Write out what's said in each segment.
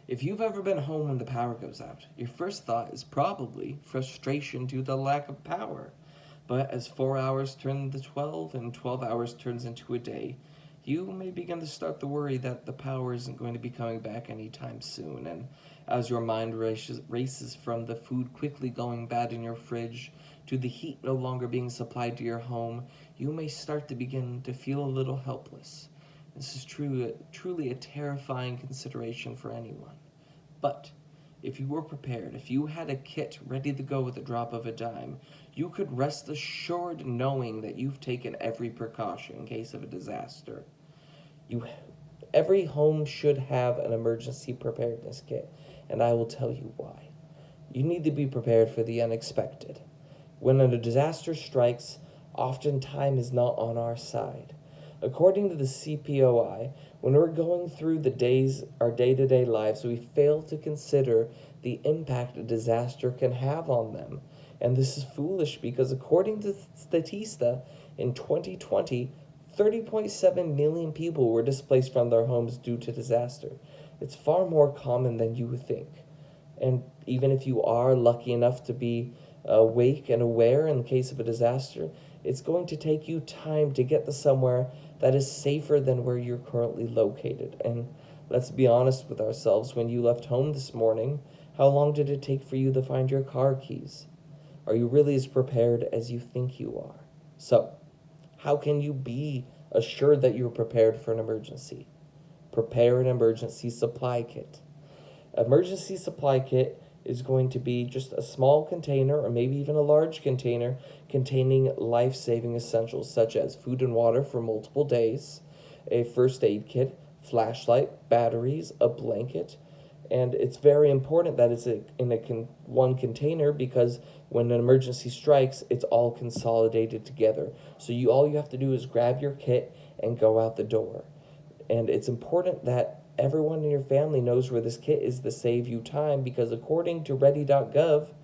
If you've ever been home when the power goes out, your first thought is probably frustration due to the lack of power. But as 4 hours turn into 12 and 12 hours turns into a day, you may begin to start to worry that the power isn't going to be coming back anytime soon. And as your mind races from the food quickly going bad in your fridge to the heat no longer being supplied to your home, you may start to begin to feel a little helpless. This is truly a terrifying consideration for anyone. But if you were prepared, if you had a kit ready to go with the drop of a dime, you could rest assured knowing that you've taken every precaution in case of a disaster. You, every home should have an emergency preparedness kit, and I will tell you why. You need to be prepared for the unexpected. When a disaster strikes, often time is not on our side. According to the CPOI, when we're going through our day-to-day lives, we fail to consider the impact a disaster can have on them. And this is foolish because according to Statista, in 2020, 30.7 million people were displaced from their homes due to disaster. It's far more common than you would think. And even if you are lucky enough to be awake and aware in case of a disaster, it's going to take you time to get to somewhere that is safer than where you're currently located. And let's be honest with ourselves, when you left home this morning, how long did it take for you to find your car keys? Are you really as prepared as you think you are? So, how can you be assured that you're prepared for an emergency? Prepare an emergency supply kit. Emergency supply kit is going to be just a small container or maybe even a large container containing life-saving essentials such as food and water for multiple days, a first aid kit, flashlight, batteries, a blanket. And it's very important that it's in one container because when an emergency strikes, it's all consolidated together. So all you have to do is grab your kit and go out the door. And it's important that everyone in your family knows where this kit is to save you time because according to ready.gov,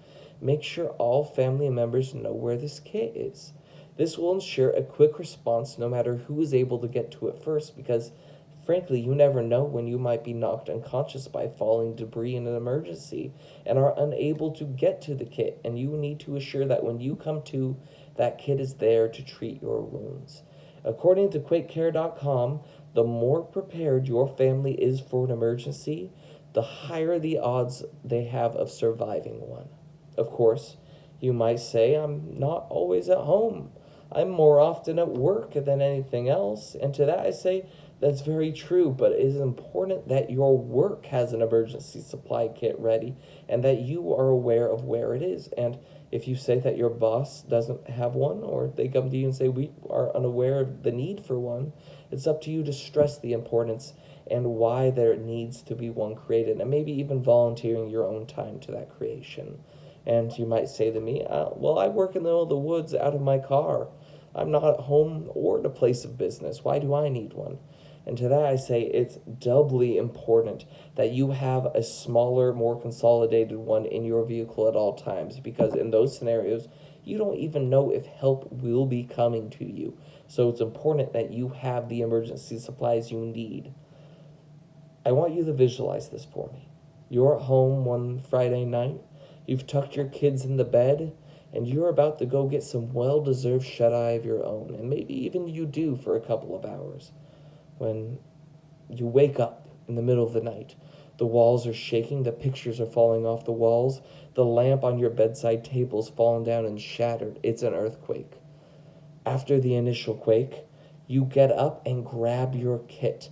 make sure all family members know where this kit is. This will ensure a quick response no matter who is able to get to it first because frankly, you never know when you might be knocked unconscious by falling debris in an emergency and are unable to get to the kit, and you need to assure that when you come to, that kit is there to treat your wounds. According to QuakeCare.com, the more prepared your family is for an emergency, the higher the odds they have of surviving one. Of course, you might say, I'm not always at home. I'm more often at work than anything else. And to that I say, that's very true, but it is important that your work has an emergency supply kit ready and that you are aware of where it is. And if you say that your boss doesn't have one or they come to you and say we are unaware of the need for one, it's up to you to stress the importance and why there needs to be one created and maybe even volunteering your own time to that creation. And you might say to me, well, I work in the middle of the woods out of my car. I'm not at home or at a place of business. Why do I need one? And to that I say it's doubly important that you have a smaller, more consolidated one in your vehicle at all times because in those scenarios, you don't even know if help will be coming to you. So it's important that you have the emergency supplies you need. I want you to visualize this for me. You're at home one Friday night, you've tucked your kids in the bed, and you're about to go get some well-deserved shut-eye of your own, and maybe even you do for a couple of hours. When you wake up in the middle of the night, the walls are shaking, the pictures are falling off the walls, the lamp on your bedside table's fallen down and shattered. It's an earthquake. After the initial quake, you get up and grab your kit,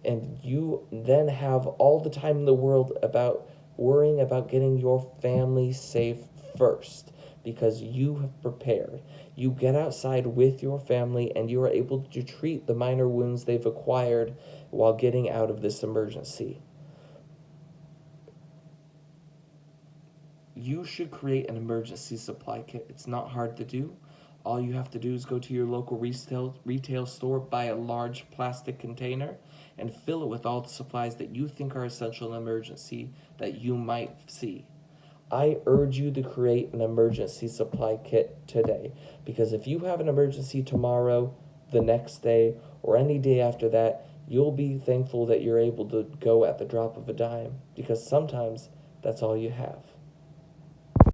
and you then have all the time in the world about worrying about getting your family safe first because you have prepared. You get outside with your family and you are able to treat the minor wounds they've acquired while getting out of this emergency. You should create an emergency supply kit. It's not hard to do. All you have to do is go to your local retail store, buy a large plastic container, and fill it with all the supplies that you think are essential in an emergency that you might see. I urge you to create an emergency supply kit today because if you have an emergency tomorrow, the next day, or any day after that, you'll be thankful that you're able to go at the drop of a dime, because sometimes that's all you have.